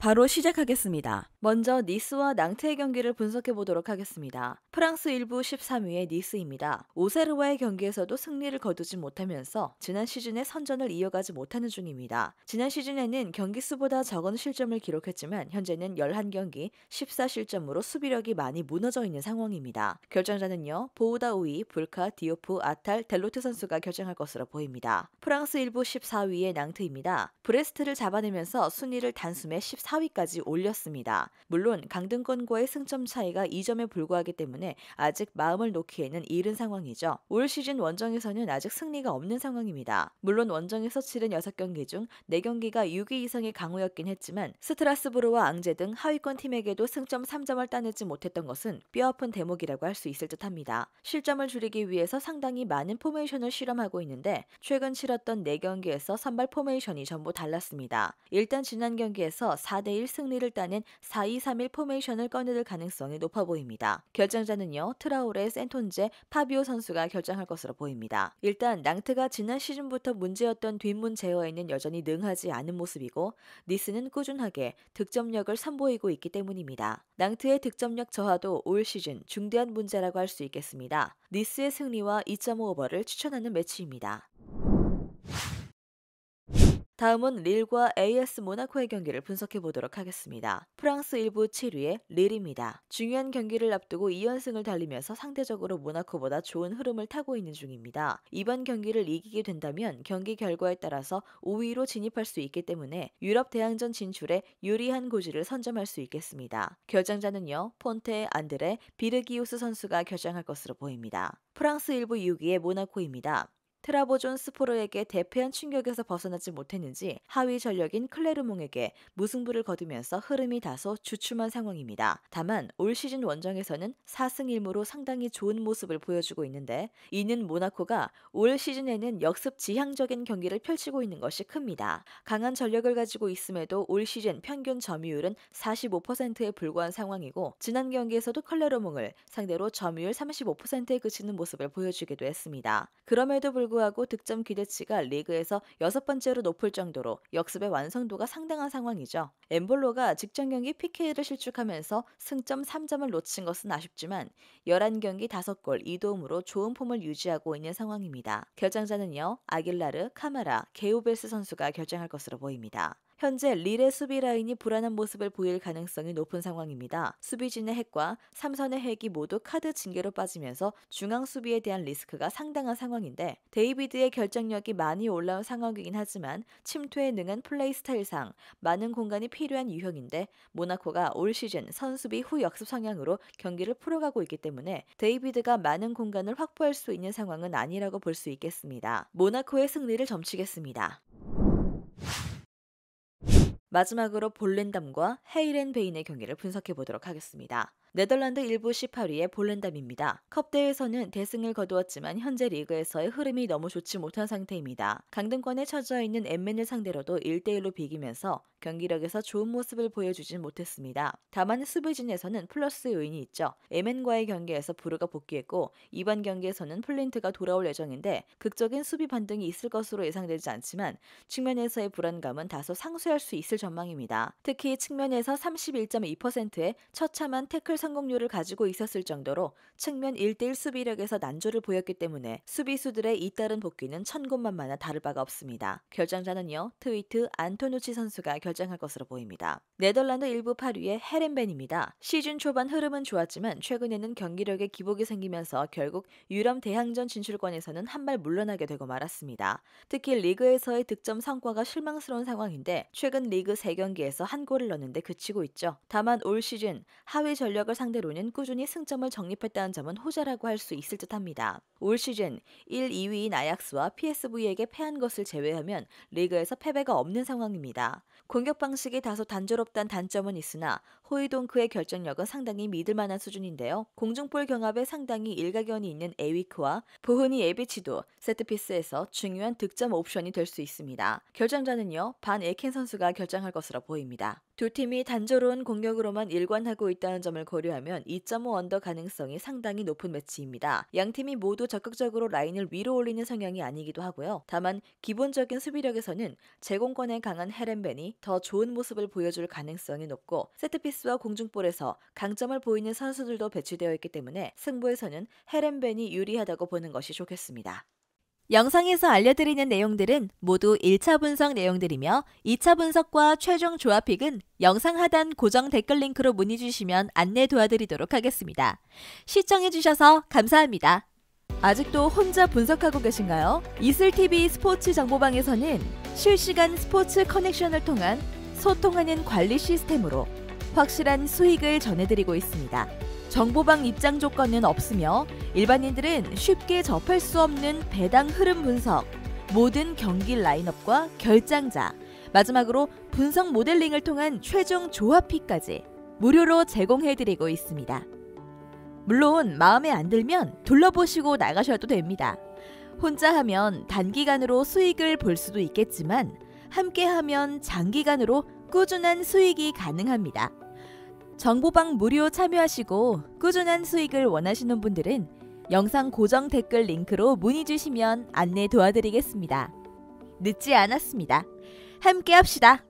바로 시작하겠습니다. 먼저 니스와 낭트의 경기를 분석해 보도록 하겠습니다. 프랑스 1부 13위의 니스입니다. 오세르와의 경기에서도 승리를 거두지 못하면서 지난 시즌에 선전을 이어가지 못하는 중입니다. 지난 시즌에는 경기 수보다 적은 실점을 기록했지만 현재는 11경기 14실점으로 수비력이 많이 무너져 있는 상황입니다. 결정자는요, 보우다 우이, 불카, 디오프, 아탈, 델로트 선수가 결정할 것으로 보입니다. 프랑스 1부 14위의 낭트입니다. 브레스트를 잡아내면서 순위를 단숨에 14위까지 올렸습니다. 물론 강등권과의 승점 차이가 2점에 불과하기 때문에 아직 마음을 놓기에는 이른 상황이죠. 올 시즌 원정에서는 아직 승리가 없는 상황입니다. 물론 원정에서 치른 6경기 중 4경기가 6위 이상의 강호였긴 했지만 스트라스부르와 앙제 등 하위권 팀에게도 승점 3점을 따내지 못했던 것은 뼈아픈 대목이라고 할 수 있을 듯합니다. 실점을 줄이기 위해서 상당히 많은 포메이션을 실험하고 있는데 최근 치렀던 4경기에서 선발 포메이션이 전부 달랐습니다. 일단 지난 경기에서 4대1 승리를 따낸 4-2-3-1 포메이션을 꺼내들 가능성이 높아 보입니다. 결정자는요, 트라우레, 센톤제, 파비오 선수가 결정할 것으로 보입니다. 일단 낭트가 지난 시즌부터 문제였던 뒷문 제어에는 여전히 능하지 않은 모습이고 니스는 꾸준하게 득점력을 선보이고 있기 때문입니다. 낭트의 득점력 저하도 올 시즌 중대한 문제라고 할 수 있겠습니다. 니스의 승리와 2.5오버를 추천하는 매치입니다. 다음은 릴과 AS 모나코의 경기를 분석해 보도록 하겠습니다. 프랑스 1부 7위의 릴입니다. 중요한 경기를 앞두고 2연승을 달리면서 상대적으로 모나코보다 좋은 흐름을 타고 있는 중입니다. 이번 경기를 이기게 된다면 경기 결과에 따라서 5위로 진입할 수 있기 때문에 유럽 대항전 진출에 유리한 고지를 선점할 수 있겠습니다. 결정자는요, 폰테, 안드레, 비르기우스 선수가 결정할 것으로 보입니다. 프랑스 1부 6위의 모나코입니다. 트라보존 스포르에게 대패한 충격에서 벗어나지 못했는지 하위 전력인 클레르몽에게 무승부를 거두면서 흐름이 다소 주춤한 상황입니다. 다만 올 시즌 원정에서는 4승 1무로 상당히 좋은 모습을 보여주고 있는데 이는 모나코가 올 시즌에는 역습 지향적인 경기를 펼치고 있는 것이 큽니다. 강한 전력을 가지고 있음에도 올 시즌 평균 점유율은 45%에 불과한 상황이고 지난 경기에서도 클레르몽을 상대로 점유율 35%에 그치는 모습을 보여주기도 했습니다. 그럼에도 불구하고 득점 기대치가 리그에서 6번째로 높을 정도로 역습의 완성도가 상당한 상황이죠. 엠볼로가 직전 경기 PK를 실축하면서 승점 3점을 놓친 것은 아쉽지만 11경기 5골 2도움으로 좋은 폼을 유지하고 있는 상황입니다. 결정자는요, 아길라르, 카마라, 게오벨스 선수가 결정할 것으로 보입니다. 현재 릴의 수비 라인이 불안한 모습을 보일 가능성이 높은 상황입니다. 수비진의 핵과 삼선의 핵이 모두 카드 징계로 빠지면서 중앙 수비에 대한 리스크가 상당한 상황인데 데이비드의 결정력이 많이 올라온 상황이긴 하지만 침투에 능한 플레이 스타일상 많은 공간이 필요한 유형인데 모나코가 올 시즌 선수비 후 역습 성향으로 경기를 풀어가고 있기 때문에 데이비드가 많은 공간을 확보할 수 있는 상황은 아니라고 볼 수 있겠습니다. 모나코의 승리를 점치겠습니다. 마지막으로 볼렌담과 헤이렌베인의 경기를 분석해 보도록 하겠습니다. 네덜란드 1부 18위의 볼렌담입니다. 컵 대회에서는 대승을 거두었지만 현재 리그에서의 흐름이 너무 좋지 못한 상태입니다. 강등권에 처져 있는 엠맨을 상대로도 1대1로 비기면서 경기력에서 좋은 모습을 보여주진 못했습니다. 다만 수비진에서는 플러스 요인이 있죠. 엠맨과의 경기에서 부르가 복귀했고 이번 경기에서는 플린트가 돌아올 예정인데 극적인 수비 반등이 있을 것으로 예상되지 않지만 측면에서의 불안감은 다소 상쇄할 수 있을 전망입니다. 특히 측면에서 31.2%의 처참한 태클 성공률을 가지고 있었을 정도로 측면 1대1 수비력에서 난조를 보였기 때문에 수비수들의 잇따른 복귀는 천군만마나 다를 바가 없습니다. 결정자는요, 트위트 안토누치 선수가 결정할 것으로 보입니다. 네덜란드 1부 8위의 헤렌벤입니다. 시즌 초반 흐름은 좋았지만 최근에는 경기력에 기복이 생기면서 결국 유럽 대항전 진출권에서는 한 발 물러나게 되고 말았습니다. 특히 리그에서의 득점 성과가 실망스러운 상황인데 최근 리그 3경기에서 한 골을 넣는데 그치고 있죠. 다만 올 시즌 하위 전력을 상대로는 꾸준히 승점을 적립했다는 점은 호재라고 할 수 있을 듯합니다. 올 시즌 1, 2위인 아약스와 PSV에게 패한 것을 제외하면 리그에서 패배가 없는 상황입니다. 공격 방식이 다소 단조롭다는 단점은 있으나 호이동크의 결정력은 상당히 믿을 만한 수준인데요. 공중볼 경합에 상당히 일가견이 있는 에위크와 보흐니 에비치도 세트피스에서 중요한 득점 옵션이 될 수 있습니다. 결정자는요, 반 에켄 선수가 결정할 것으로 보입니다. 두 팀이 단조로운 공격으로만 일관하고 있다는 점을 고려하면 2.5 언더 가능성이 상당히 높은 매치입니다. 양 팀이 모두 적극적으로 라인을 위로 올리는 성향이 아니기도 하고요. 다만 기본적인 수비력에서는 제공권에 강한 헤렌벤이 더 좋은 모습을 보여줄 가능성이 높고 세트피스와 공중볼에서 강점을 보이는 선수들도 배치되어 있기 때문에 승부에서는 헤렌벤이 유리하다고 보는 것이 좋겠습니다. 영상에서 알려드리는 내용들은 모두 1차 분석 내용들이며 2차 분석과 최종 조합픽은 영상 하단 고정 댓글 링크로 문의 주시면 안내 도와드리도록 하겠습니다. 시청해주셔서 감사합니다. 아직도 혼자 분석하고 계신가요? 이슬TV 스포츠 정보방에서는 실시간 스포츠 커넥션을 통한 소통하는 관리 시스템으로 확실한 수익을 전해드리고 있습니다. 정보방 입장 조건은 없으며 일반인들은 쉽게 접할 수 없는 배당 흐름 분석, 모든 경기 라인업과 결장자, 마지막으로 분석 모델링을 통한 최종 조합픽까지 무료로 제공해드리고 있습니다. 물론 마음에 안 들면 둘러보시고 나가셔도 됩니다. 혼자 하면 단기간으로 수익을 볼 수도 있겠지만 함께하면 장기간으로 꾸준한 수익이 가능합니다. 정보방 무료 참여하시고 꾸준한 수익을 원하시는 분들은 영상 고정 댓글 링크로 문의 주시면 안내 도와드리겠습니다. 늦지 않았습니다. 함께 합시다.